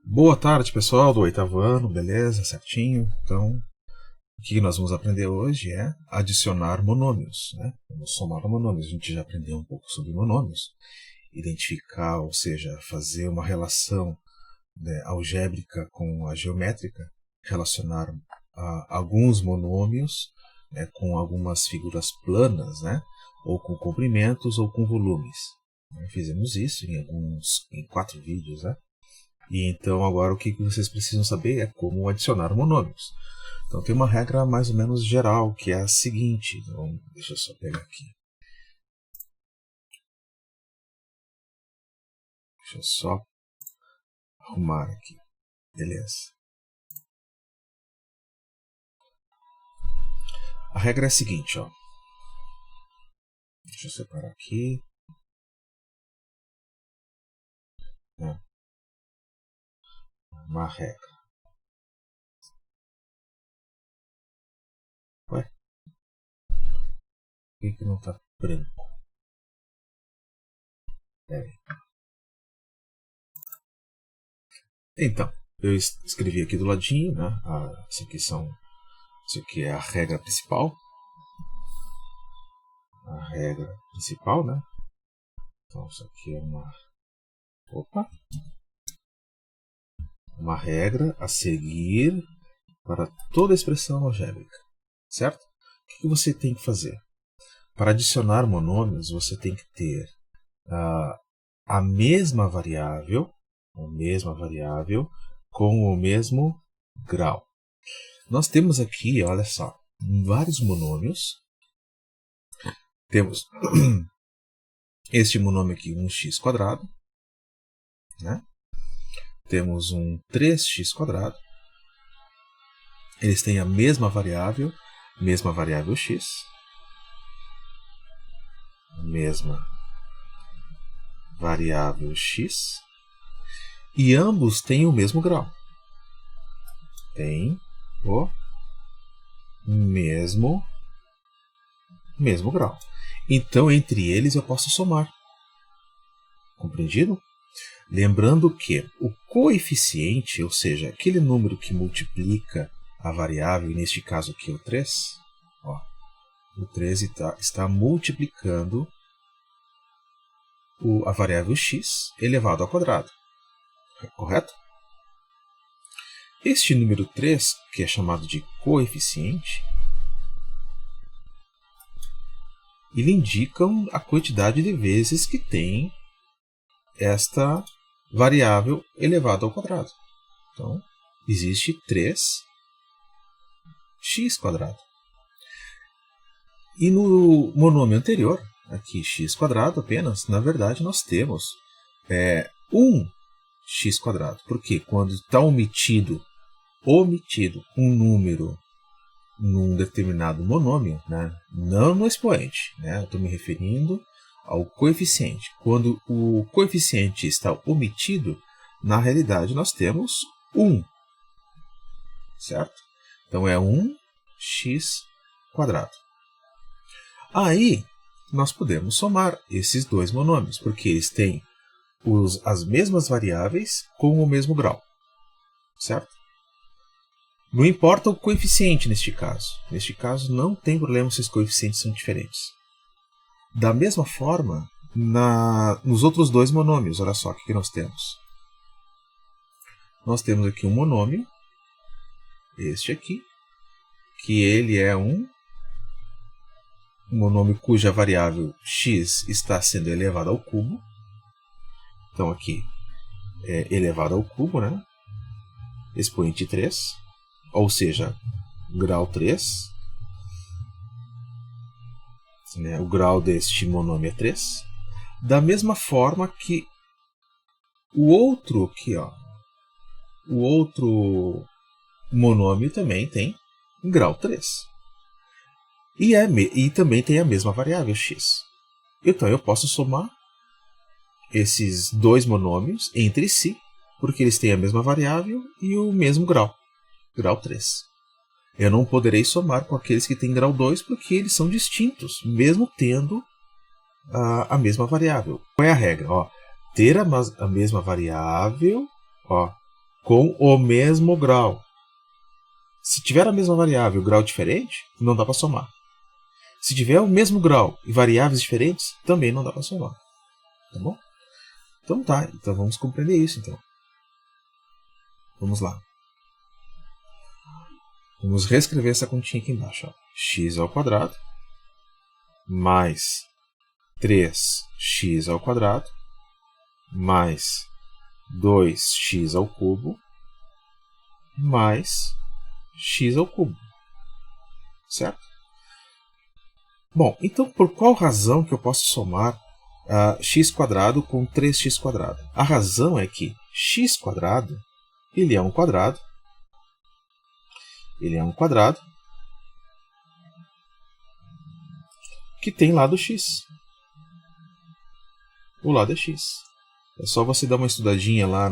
Boa tarde, pessoal do oitavo ano, beleza? Certinho? Então, o que nós vamos aprender hoje é adicionar monômios, né? Vamos somar monômios. A gente já aprendeu um pouco sobre monômios, identificar, ou seja, fazer uma relação, né, algébrica com a geométrica, relacionar alguns monômios, né, com algumas figuras planas, né? Ou com comprimentos ou com volumes. Fizemos isso em 4 vídeos, né? E então agora o que vocês precisam saber é como adicionar monômios. Então tem uma regra mais ou menos geral, que é a seguinte. Então, deixa eu só pegar aqui. Deixa eu só arrumar aqui. Beleza. A regra é a seguinte, ó. Deixa eu separar aqui. Uma regra. Ué? Por que não está branco? Peraí. Então, eu escrevi aqui do ladinho, né? Isso aqui é a regra principal. A regra principal, né? Então, isso aqui é uma regra a seguir para toda expressão algébrica, certo? O que você tem que fazer? Para adicionar monômios, você tem que ter a mesma variável com o mesmo grau. Nós temos aqui, olha só, vários monômios. Temos este monômio aqui, 1x², né? Temos um 3x². Eles têm a mesma variável x, e ambos têm o mesmo grau. Tem o mesmo grau. Então, entre eles eu posso somar. Compreendido? Lembrando que o coeficiente, ou seja, aquele número que multiplica a variável, e neste caso aqui o 3, ó, o 3 está multiplicando a variável x elevado ao quadrado. Correto? Este número 3, que é chamado de coeficiente, ele indica a quantidade de vezes que tem esta variável elevada ao quadrado. Então, existe 3x². E no monômio anterior, aqui x² apenas, na verdade nós temos 1x². Porque quando está omitido um número num determinado monômio, né, não no expoente, né, eu estou me referindo ao coeficiente. Quando o coeficiente está omitido, na realidade nós temos 1. Certo? Então é 1x². Aí nós podemos somar esses dois monômios, porque eles têm as mesmas variáveis com o mesmo grau. Certo? Não importa o coeficiente neste caso. Neste caso não tem problema se os coeficientes são diferentes. Da mesma forma, nos outros dois monômios, olha só o que nós temos. Nós temos aqui um monômio, este aqui, que ele é um monômio cuja variável x está sendo elevada ao cubo. Então aqui é elevado ao cubo, né? Expoente 3, ou seja, grau 3. Né? O grau deste monômio é 3. Da mesma forma que o outro aqui, ó, o outro monômio também tem grau 3. E também tem a mesma variável x. Então eu posso somar esses dois monômios entre si, porque eles têm a mesma variável e o mesmo grau 3. Eu não poderei somar com aqueles que têm grau 2, porque eles são distintos, mesmo tendo a mesma variável. Qual é a regra? Ó, ter a mesma variável, ó, com o mesmo grau. Se tiver a mesma variável e grau diferente, não dá para somar. Se tiver o mesmo grau e variáveis diferentes, também não dá para somar. Tá bom? Então tá, então vamos compreender isso então. Vamos lá. Vamos reescrever essa continha aqui embaixo. Ó. X ao quadrado mais 3x ao quadrado mais 2x ao cubo mais x ao cubo. Certo? Bom, então por qual razão que eu posso somar x quadrado com 3x quadrado? A razão é que x quadrado, ele é um quadrado que tem lado x. O lado é x. É só você dar uma estudadinha lá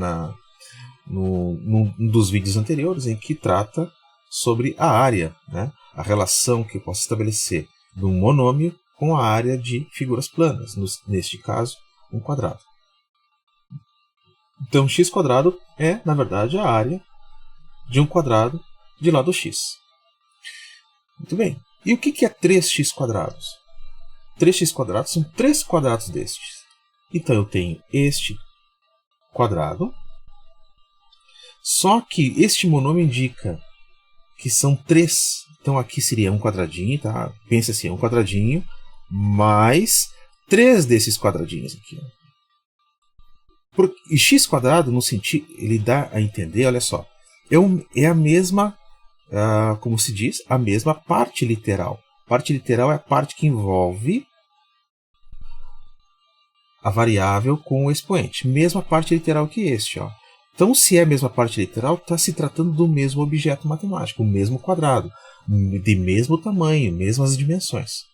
num dos vídeos anteriores em que trata sobre a área, né? A relação que eu posso estabelecer de um monômio com a área de figuras planas, neste caso, um quadrado. Então, x quadrado é, na verdade, a área de um quadrado de lado x. Muito bem. E o que é 3x quadrados? 3x quadrados são 3 quadrados destes. Então, eu tenho este quadrado, só que este monômio indica que são 3. Então, aqui seria um quadradinho, tá? Pensa assim, um quadradinho mais 3 desses quadradinhos aqui. E x quadrado, no sentido, ele dá a entender, olha só, é a mesma, como se diz, a mesma parte literal. Parte literal é a parte que envolve a variável com o expoente. Mesma parte literal que este. Ó. Então, se é a mesma parte literal, está se tratando do mesmo objeto matemático, o mesmo quadrado, de mesmo tamanho, mesmas dimensões.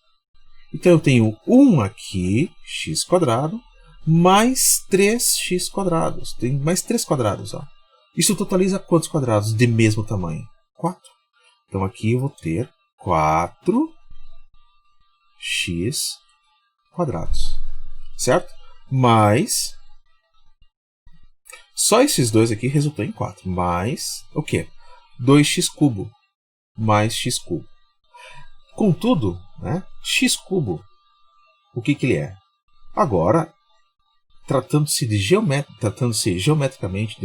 Então, eu tenho 1 aqui, x quadrado, mais 3x quadrados. Tem mais 3 quadrados. Ó. Isso totaliza quantos quadrados de mesmo tamanho? 4. Então, aqui eu vou ter 4x quadrados. Certo? Mais... Só esses dois aqui resultou em 4. Mais o quê? 2x cubo mais x cubo. Contudo, né, x cubo, o que ele é? Agora, tratando-se geometricamente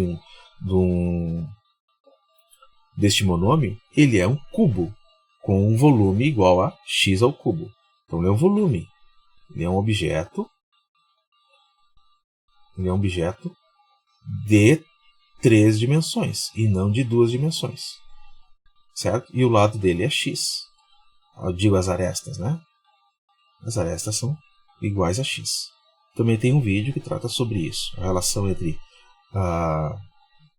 deste monômio, ele é um cubo com um volume igual a x ao cubo. Então, ele é um volume. Ele é um objeto de 3 dimensões e não de 2 dimensões. Certo? E o lado dele é x. Eu digo as arestas, né? As arestas são iguais a x. Também tem um vídeo que trata sobre isso. A relação entre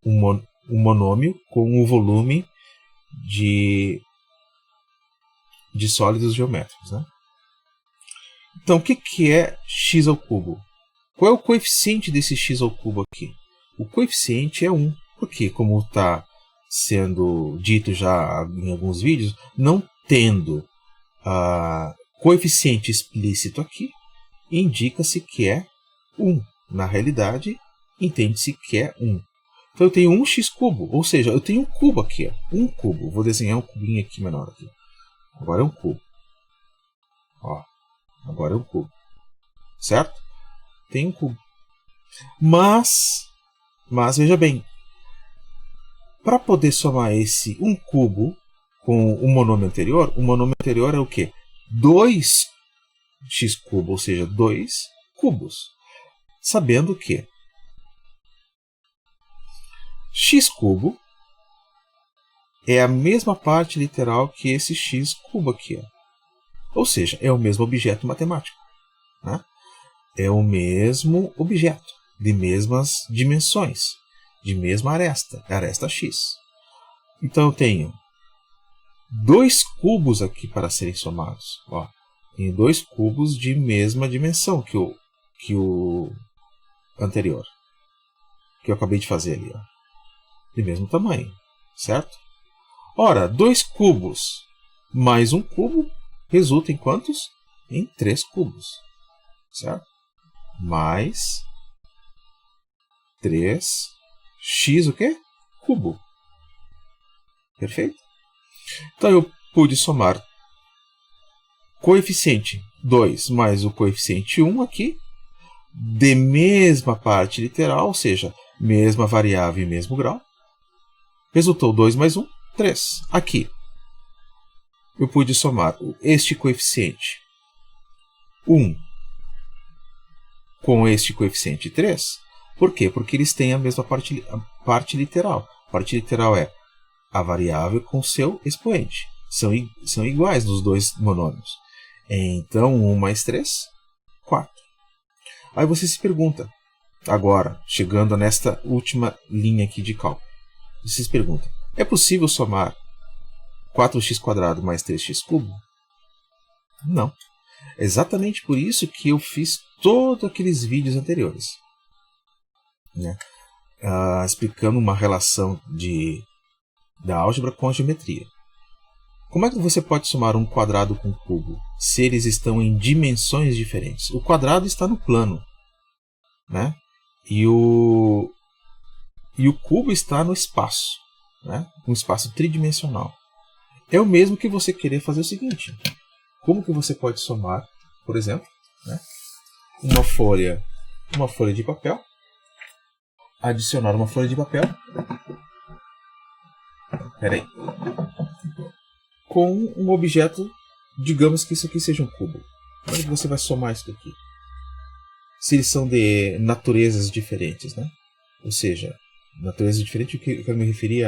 um monômio com um volume de sólidos geométricos. Né? Então, o que é x ao cubo? Qual é o coeficiente desse x ao cubo aqui? O coeficiente é 1. Porque, como está sendo dito já em alguns vídeos, não tendo coeficiente explícito aqui, indica-se que é 1. Na realidade, entende-se que é 1. Então eu tenho 1x cubo, ou seja, eu tenho um cubo aqui. Ó, um cubo. Vou desenhar um cubinho aqui menor. Aqui. Agora é um cubo. Ó, agora é um cubo. Certo? Tem um cubo. Mas veja bem, para poder somar esse um cubo com o monômio anterior é o quê? 2x cubo, ou seja, 2 cubos. Sabendo que x cubo é a mesma parte literal que esse x cubo aqui. Ó. Ou seja, é o mesmo objeto matemático. Né? É o mesmo objeto, de mesmas dimensões, de mesma aresta x. Então eu tenho 2 cubos aqui para serem somados. Ó, tenho 2 cubos de mesma dimensão que o anterior, que eu acabei de fazer ali. Ó, de mesmo tamanho, certo? Ora, 2 cubos mais um cubo resulta em quantos? Em 3 cubos, certo? Mais 3x o quê? cubo. Perfeito? Então eu pude somar coeficiente 2 mais o coeficiente 1 aqui, de mesma parte literal, ou seja, mesma variável e mesmo grau. Resultou 2 mais 1, 3. Aqui, eu pude somar este coeficiente 1 com este coeficiente 3. Por quê? Porque eles têm a mesma parte literal. A parte literal é a variável com seu expoente. São iguais nos dois monômios. Então, 1 mais 3, 4. Aí você se pergunta, agora, chegando nesta última linha aqui de cálculo, você se pergunta, é possível somar 4x² mais 3x³? Não. É exatamente por isso que eu fiz todos aqueles vídeos anteriores, né? Explicando uma relação da álgebra com a geometria. Como é que você pode somar um quadrado com um cubo se eles estão em dimensões diferentes? O quadrado está no plano, né? E o cubo está no espaço, né? Um espaço tridimensional. É o mesmo que você querer fazer o seguinte. Como que você pode somar, por exemplo, né, uma folha de papel, adicionar uma folha de papel, com um objeto, digamos que isso aqui seja um cubo. Como é que você vai somar isso aqui? Se eles são de naturezas diferentes, né? Ou seja, naturezas diferentes, o que eu quero me referir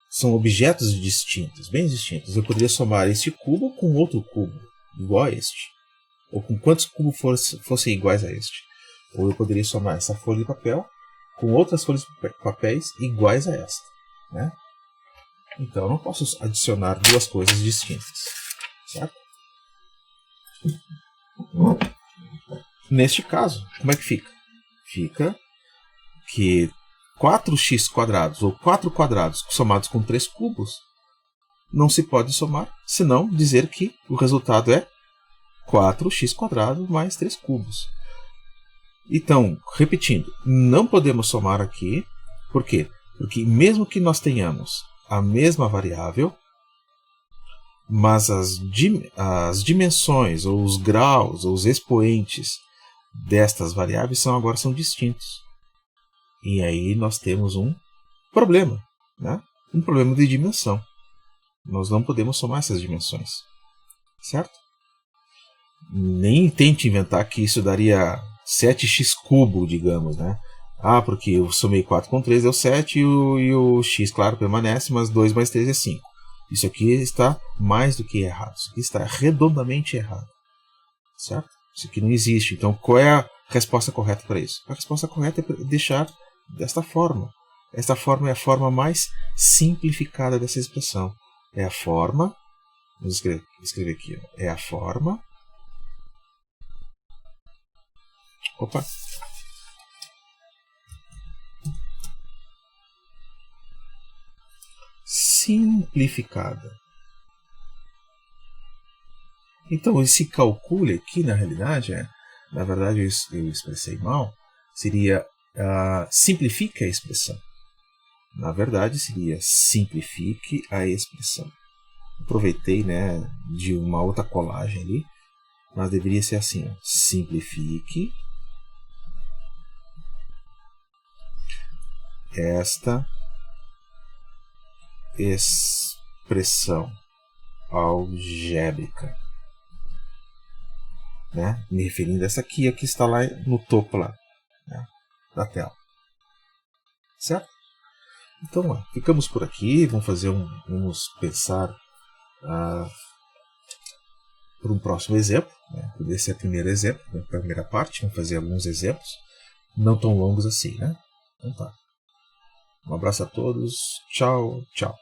são objetos distintos, bem distintos. Eu poderia somar este cubo com outro cubo, igual a este. Ou com quantos cubos fossem iguais a este. Ou eu poderia somar essa folha de papel com outras folhas de papéis iguais a esta, né? Então, eu não posso adicionar duas coisas distintas, certo? Neste caso, como é que fica? Fica que 4x² ou 4 quadrados somados com 3 cubos não se pode somar, senão dizer que o resultado é 4x² mais 3 cubos. Então, repetindo, não podemos somar aqui. Por quê? Porque mesmo que nós tenhamos a mesma variável, mas as dimensões, ou os graus, ou os expoentes destas variáveis agora são distintos. E aí nós temos um problema, né? Um problema de dimensão. Nós não podemos somar essas dimensões, certo? Nem tente inventar que isso daria 7x³, digamos, né? Porque eu somei 4 com 3 deu 7 e o x, claro, permanece, mas 2 mais 3 é 5. Isso aqui está mais do que errado. Isso aqui está redondamente errado, certo? Isso aqui não existe. Então, qual é a resposta correta para isso? A resposta correta é deixar desta forma. Esta forma é a forma mais simplificada dessa expressão. É a forma... Vamos escrever aqui. É a forma... Opa! Simplificada. Então, esse calcule aqui, na realidade, na verdade eu expressei mal, seria simplifique a expressão. Na verdade, seria simplifique a expressão. Aproveitei, né, de uma outra colagem ali, mas deveria ser assim, simplifique esta expressão algébrica, né? Me referindo a essa aqui, que está lá no topo lá, né, da tela, certo? Então, ficamos por aqui. Vamos pensar por um próximo exemplo, né? Esse é o primeiro exemplo, a primeira parte. Vamos fazer alguns exemplos, não tão longos assim, né? Então tá. Um abraço a todos. Tchau, tchau.